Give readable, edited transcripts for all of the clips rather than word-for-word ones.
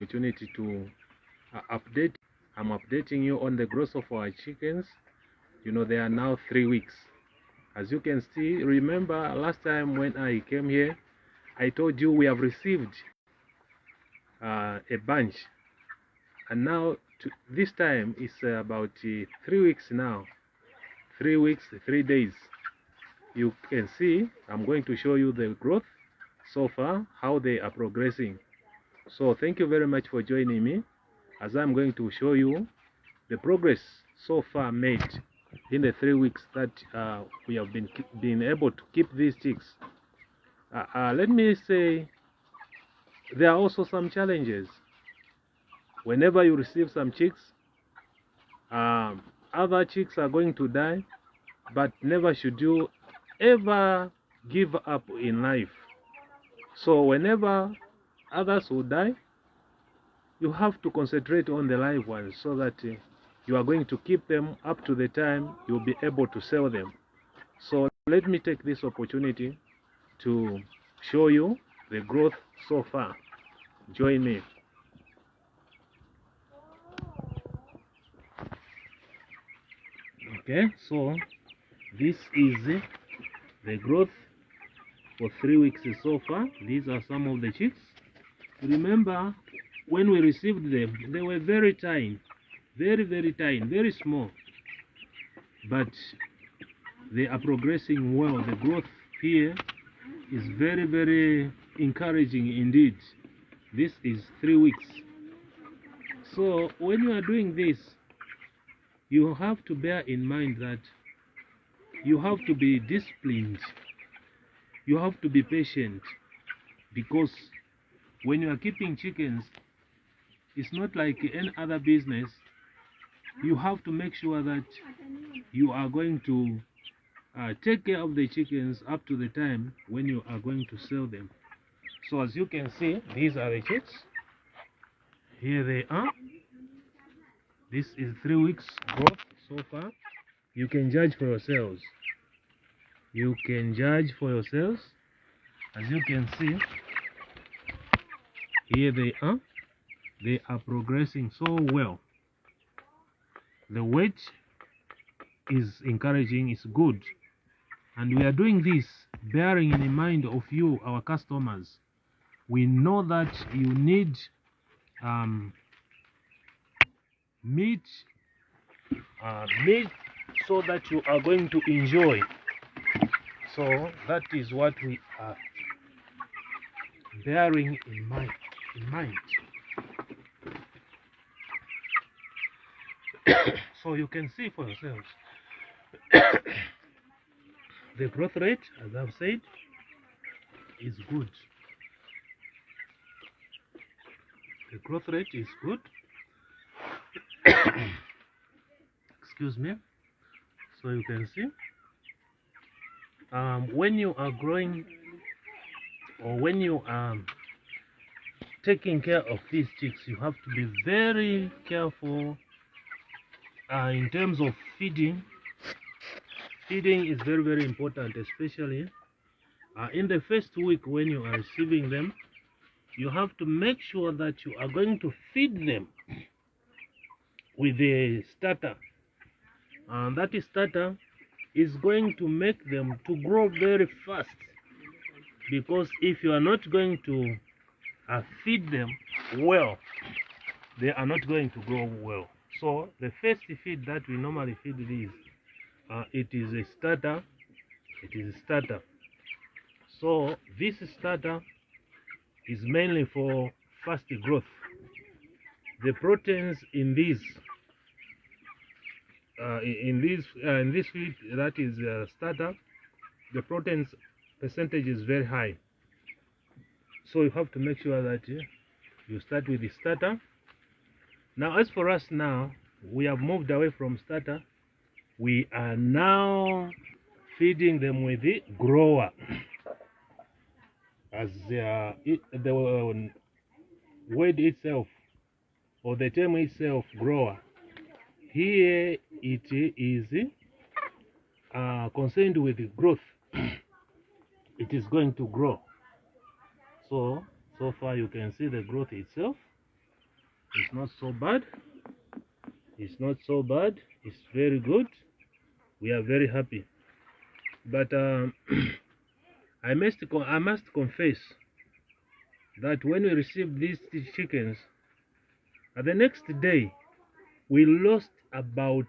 Opportunity to update. I'm updating you on the growth of our chickens. You know, they are now 3 weeks. As you can see, remember last time when I came here, I told you we have received a bunch, and now this time it's about 3 weeks now. 3 weeks, 3 days. You can see I'm going to show you the growth so far, how they are progressing. So thank you very much for joining me as I'm going to show you the progress so far made in the 3 weeks that we have been able to keep these chicks. Let me say, there are also some challenges. Whenever you receive some chicks, other chicks are going to die, but never should you ever give up in life. So whenever others will die, you have to concentrate on the live ones so that you are going to keep them up to the time you'll be able to sell them. So let me take this opportunity to show you the growth so far. Join me. Okay, so this is the growth for 3 weeks so far. These are some of the chicks. Remember, when we received them, they were very tiny, very tiny, very small, but they are progressing well. The growth here is very encouraging indeed. This is 3 weeks. So when you are doing this, you have to bear in mind that you have to be disciplined, you have to be patient, because when you are keeping chickens, it's not like any other business. You have to make sure that you are going to take care of the chickens up to the time when you are going to sell them. So as you can see, these are the chicks. Here they are. This is 3 weeks growth so far. You can judge for yourselves. You can judge for yourselves. As you can see, here they are. They are progressing so well. The weight is encouraging, it's good. And we are doing this bearing in mind of you, our customers. We know that you need meat so that you are going to enjoy. So that is what we are bearing in mind. So you can see for yourselves the growth rate, as I've said, is good. The growth rate is good. Excuse me. So you can see when you are growing, or when you are taking care of these chicks, you have to be very careful in terms of feeding. Feeding is very important, especially in the first week when you are receiving them. You have to make sure that you are going to feed them with the starter. That starter is going to make them to grow very fast, because if you are not going to feed them well, they are not going to grow well. So the first feed that we normally feed these, it is a starter. It is a starter. So this starter is mainly for fast growth. The proteins in this feed, that is starter, the proteins percentage is very high. So you have to make sure that you start with the starter. Now, as for us now, we have moved away from starter. We are now feeding them with the grower. As the word itself, or the term itself, grower, here it is concerned with the growth. It is going to grow. So So far you can see the growth itself. It's not so bad. It's not so bad. It's very good. We are very happy. But I must confess that when we received these chickens, the next day we lost about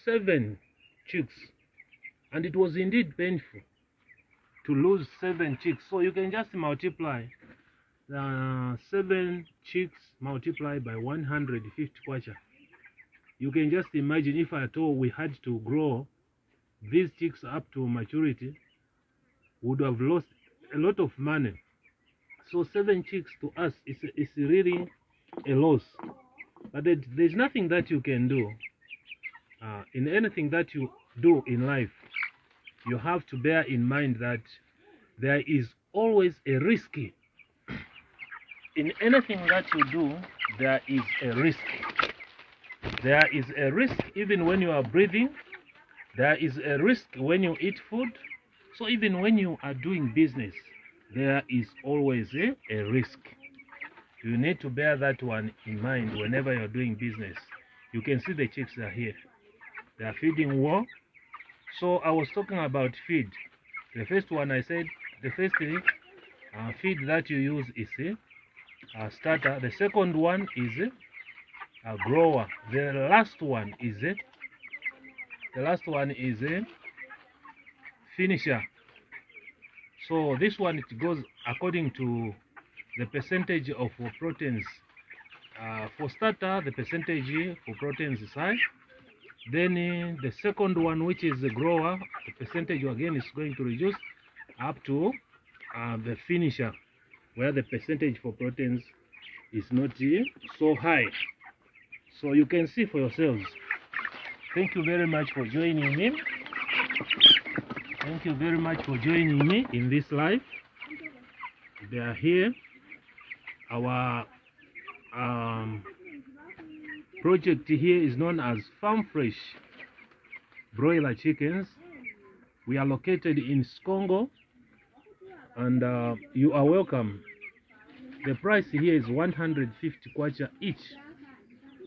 7 chicks, and it was indeed painful to lose 7 chicks. So you can just multiply 7 chicks multiplied by 150 kwacha. You can just imagine if at all we had to grow these chicks up to maturity, we would have lost a lot of money. So 7 chicks to us is really a loss. But there's nothing that you can do. In anything that you do in life, you have to bear in mind that there is always a risk. In anything that you do, there is a risk. There is a risk even when you are breathing. There is a risk when you eat food. So even when you are doing business, there is always a risk. You need to bear that one in mind whenever you're doing business. You can see the chicks are here. They are feeding well. So I was talking about feed. The first one I said, the first feed that you use is a starter. The second one is a grower. The last one is a finisher. So this one, it goes according to the percentage of proteins. For starter, the percentage for proteins is high. Then the second one, which is the grower, the percentage again is going to reduce up to the finisher, where the percentage for proteins is not so high. So you can see for yourselves. Thank you very much for joining me. Thank you very much for joining me in this live. They are here. Our project here is known as Farm Fresh Broiler Chickens. We are located in Skongo, and you are welcome. The price here is 150 kwacha each,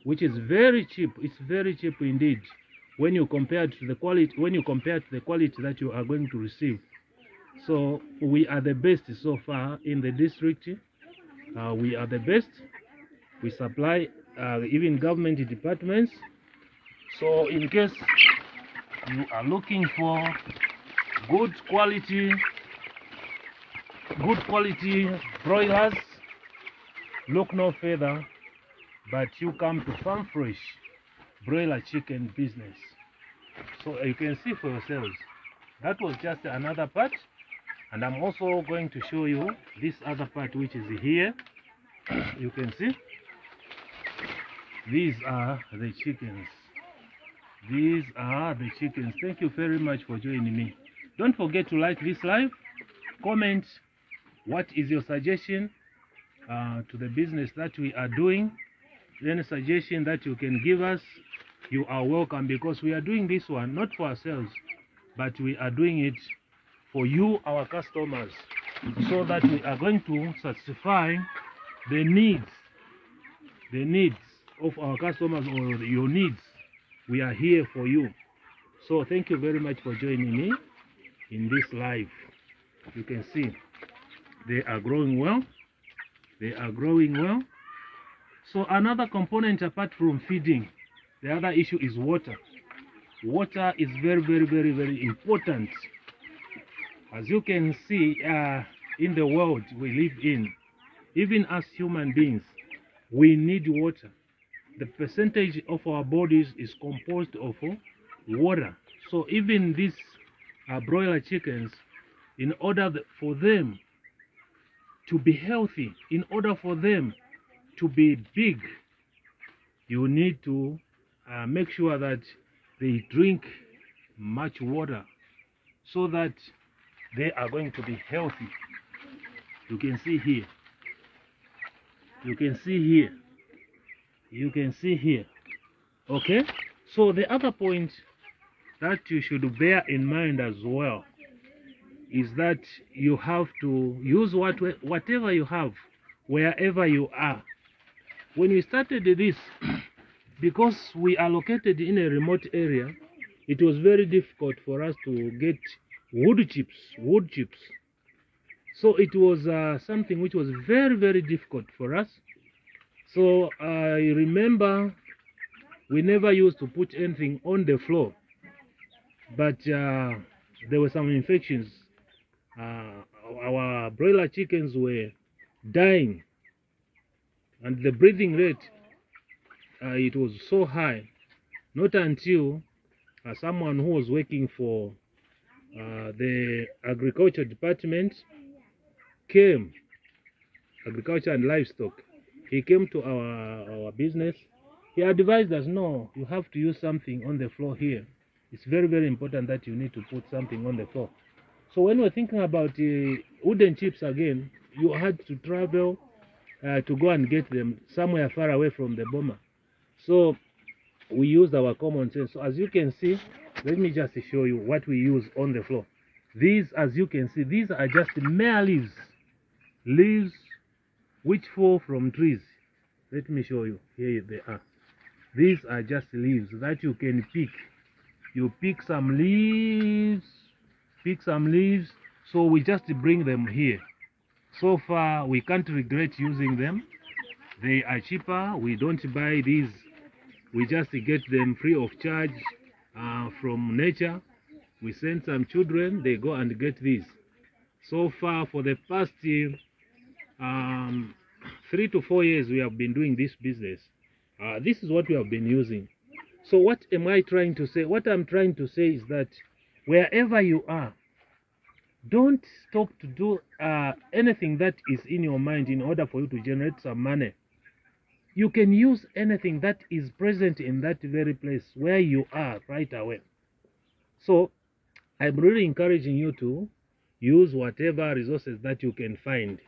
which is very cheap. It's very cheap indeed when you compare to the quality. When you compare to the quality that you are going to receive. So we are the best so far in the district. We are the best. We supply even government departments. So in case you are looking for good quality broilers, look no further but you come to Farm Fresh Broiler Chicken business. So you can see for yourselves. That was just another part, and I'm also going to show you this other part, which is here. You can see these are the chickens. These are the chickens. Thank you very much for joining me. Don't forget to like this live, comment what is your suggestion to the business that we are doing. Any suggestion that you can give us, you are welcome, because we are doing this one not for ourselves, but we are doing it for you, our customers, so that we are going to satisfy the needs of our customers, or your needs. We are here for you. So thank you very much for joining me in this live. You can see they are growing well. They are growing well. So another component apart from feeding, the other issue is water. Water is very, very, very, very important. As you can see, in the world we live in, even as human beings, we need water. The percentage of our bodies is composed of water. So even these broiler chickens, in order for them to be healthy, in order for them to be big, you need to make sure that they drink much water so that they are going to be healthy. You can see here. You can see here. You can see here. Okay? So the other point that you should bear in mind as well is that you have to use whatever you have, wherever you are. When we started this, because we are located in a remote area, it was very difficult for us to get wood chips. So it was something which was very, very difficult for us. So I remember we never used to put anything on the floor, but there were some infections. Our broiler chickens were dying, and the breathing rate, it was so high. Not until someone who was working for the agriculture department came, agriculture and livestock. He came to our business. He advised us, no, you have to use something on the floor here. It's very, very important that you need to put something on the floor. So when we're thinking about wooden chips again, you had to travel to go and get them somewhere far away from the boma. So we used our common sense. So as you can see, let me just show you what we use on the floor. These, as you can see, these are just mere leaves which fall from trees. Let me show you. Here they are. These are just leaves that you can pick. You pick some leaves, so we just bring them here. So far, we can't regret using them. They are cheaper. We don't buy these. We just get them free of charge from nature. We send some children, they go and get these. So far, for the past 3 to 4 years, we have been doing this business. This is what we have been using. So what am I trying to say? What I'm trying to say is that wherever you are, don't stop to do anything that is in your mind in order for you to generate some money. You can use anything that is present in that very place where you are right away. So I'm really encouraging you to use whatever resources that you can find.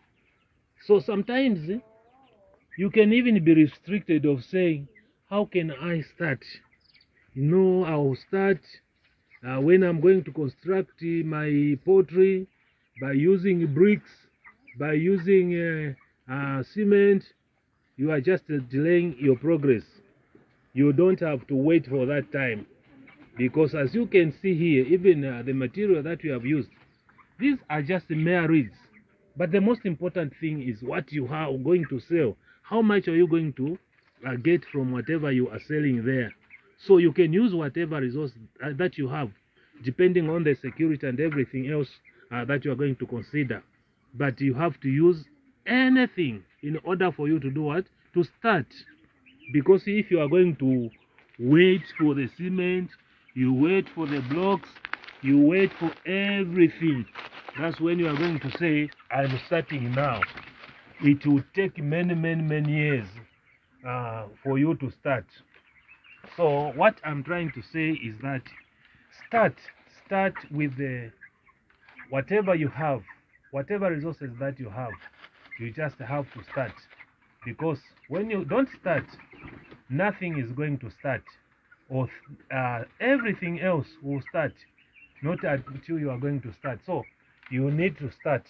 So sometimes you can even be restricted of saying, how can I start? I'll start when I'm going to construct my poultry by using bricks, by using cement. You are just delaying your progress. You don't have to wait for that time, because as you can see here, even the material that we have used, these are just mere reeds. But the most important thing is what you are going to sell. How much are you going to get from whatever you are selling there? So you can use whatever resource that you have, depending on the security and everything else that you are going to consider. But you have to use anything in order for you to do what? To start. Because if you are going to wait for the cement, you wait for the blocks, you wait for everything, that's when you are going to say, I'm starting now. It will take many years for you to start. So what I'm trying to say is that start with the whatever you have, whatever resources that you have. You just have to start, because when you don't start, nothing is going to start, or everything else will start, not until you are going to start. So you need to start.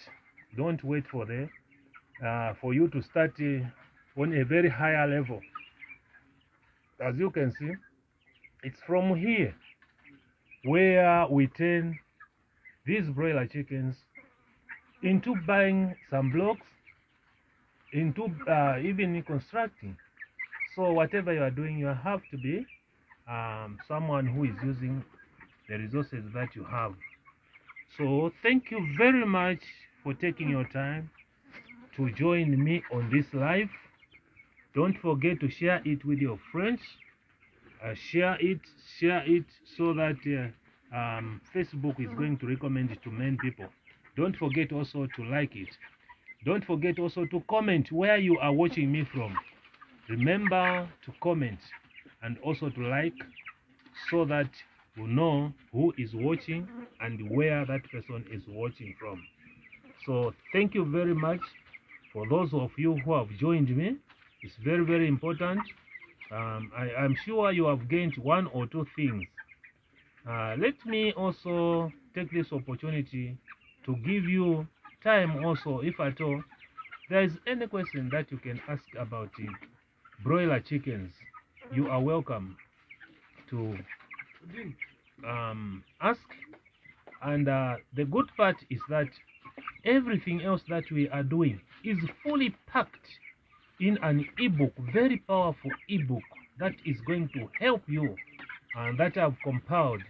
Don't wait for you to start on a very higher level. As you can see, it's from here where we turn these broiler chickens into buying some blocks, into even constructing. So whatever you are doing, you have to be someone who is using the resources that you have. So thank you very much for taking your time to join me on this live. Don't forget to share it with your friends. Share it so that Facebook is going to recommend it to many people. Don't forget also to like it. Don't forget also to comment where you are watching me from. Remember to comment and also to like, so that you know who is watching and where that person is watching from. So thank you very much for those of you who have joined me. It's very important. I'm sure you have gained one or two things. Let me also take this opportunity to give you time also, if at all there is any question that you can ask about it, broiler chickens, you are welcome to ask. And the good part is that everything else that we are doing is fully packed in an ebook, very powerful ebook that is going to help you, and that I've compiled.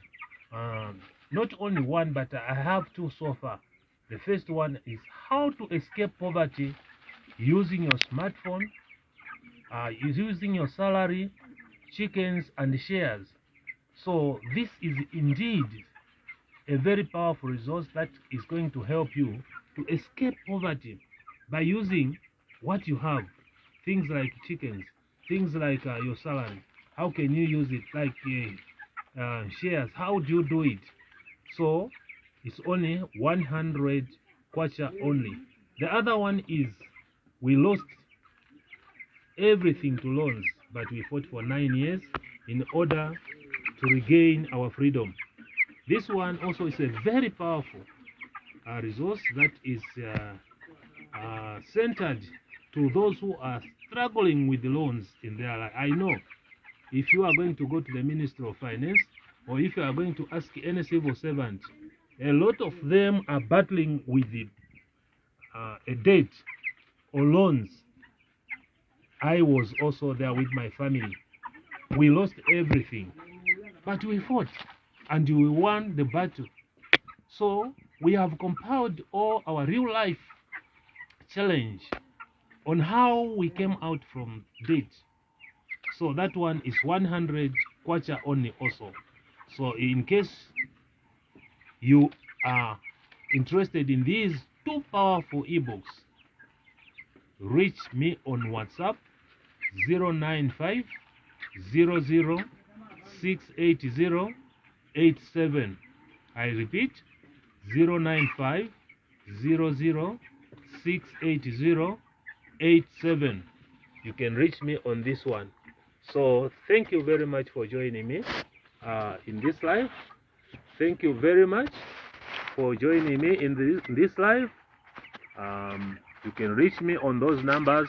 Not only one, but I have two so far. The first one is how to escape poverty using your smartphone, using your salary, chickens, and shares. So this is indeed a very powerful resource that is going to help you to escape poverty by using what you have. Things like chickens, things like your salary. How can you use it? Like shares, how do you do it? So it's only 100 kwacha only. The other one is we lost everything to loans, but we fought for 9 years in order to regain our freedom. This one also is a very powerful resource that is centered to those who are struggling with the loans in their life. I know if you are going to go to the Ministry of Finance, or if you are going to ask any civil servant, a lot of them are battling with a debt or loans. I was also there with my family. We lost everything, but we fought and we won the battle. So we have compiled all our real life challenge on how we came out from debt. So that one is 100 kwacha only also. So in case you are interested in these two powerful ebooks, reach me on WhatsApp 095 00 680 87. I repeat 095 00 680 87. You can reach me on this one. So thank you very much for joining me in this live. Thank you very much for joining me in this live. You can reach me on those numbers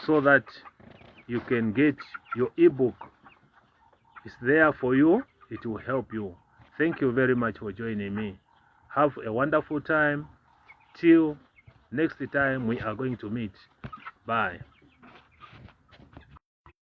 so that you can get your ebook. It's there for you. It will help you. Thank you very much for joining me. Have a wonderful time. Till next time we are going to meet. Bye.